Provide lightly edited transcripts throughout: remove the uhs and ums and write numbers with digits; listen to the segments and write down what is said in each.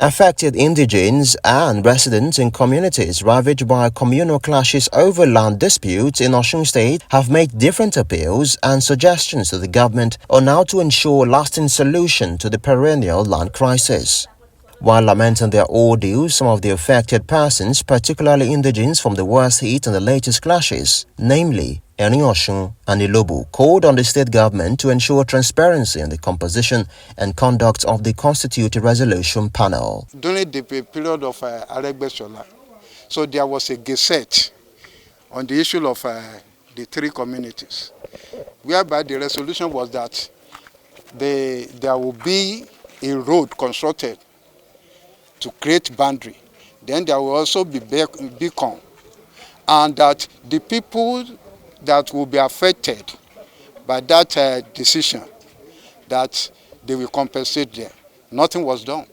Affected indigenes and residents in communities ravaged by communal clashes over land disputes in Osun State have made different appeals and suggestions to the government on how to ensure lasting solution to the perennial land crisis. While lamenting their ordeal, some of the affected persons, particularly indigenes from the worst heat and the latest clashes, namely Osun and Ilobu, called on the state government to ensure transparency in the composition and conduct of the constituted resolution panel. During the period of Aregbesola, so there was a gazette on the issue of the three communities, whereby the resolution was that there will be a road constructed to create boundary. Then there will also be beacon, and that the people that will be affected by that decision, that they will compensate them. Nothing was done.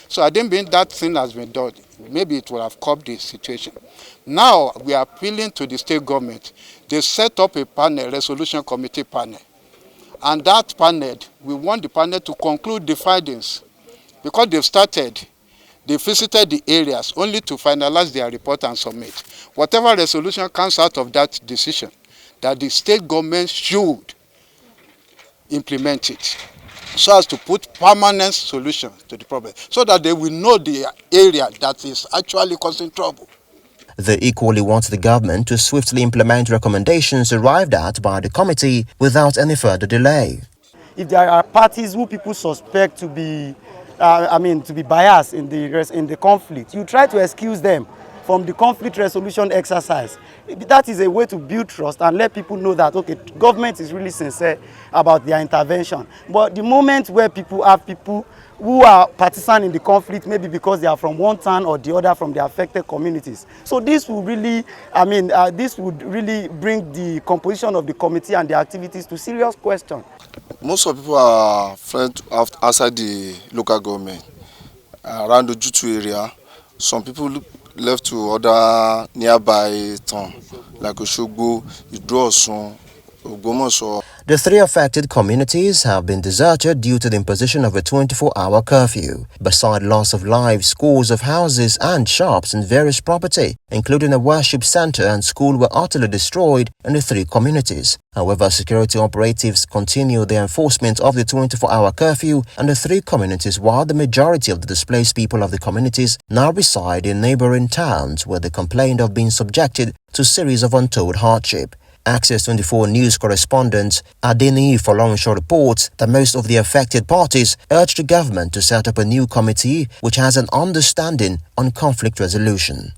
So I didn't mean that thing has been done. Maybe it will have curbed the situation. Now we are appealing to the state government. They set up a panel, resolution committee panel. And that panel, we want the panel to conclude the findings. Because they visited the areas only to finalize their report and submit. Whatever resolution comes out of that decision, that the state government should implement it so as to put permanent solution to the problem, so that they will know the area that is actually causing trouble. They equally want the government to swiftly implement recommendations arrived at by the committee without any further delay. If there are parties who people suspect to be biased in the conflict, you try to excuse them from the conflict resolution exercise. That is a way to build trust and let people know that, okay, government is really sincere about their intervention. But the moment where people who are partisan in the conflict, maybe because they are from one town or the other from the affected communities. So this will really, this would really bring the composition of the committee and the activities to serious question. Most of the people are friends outside the local government, around the Jutu area. Some people left to other nearby towns like Osun, Osun, Ogbomoso. The three affected communities have been deserted due to the imposition of a 24-hour curfew. Beside loss of lives, scores of houses and shops and various property, including a worship center and school, were utterly destroyed in the three communities. However, security operatives continue the enforcement of the 24-hour curfew in the three communities, while the majority of the displaced people of the communities now reside in neighboring towns where they complained of being subjected to a series of untold hardship. Access 24 news correspondent Adeniyi Folorunsho reports that most of the affected parties urged the government to set up a new committee which has an understanding on conflict resolution.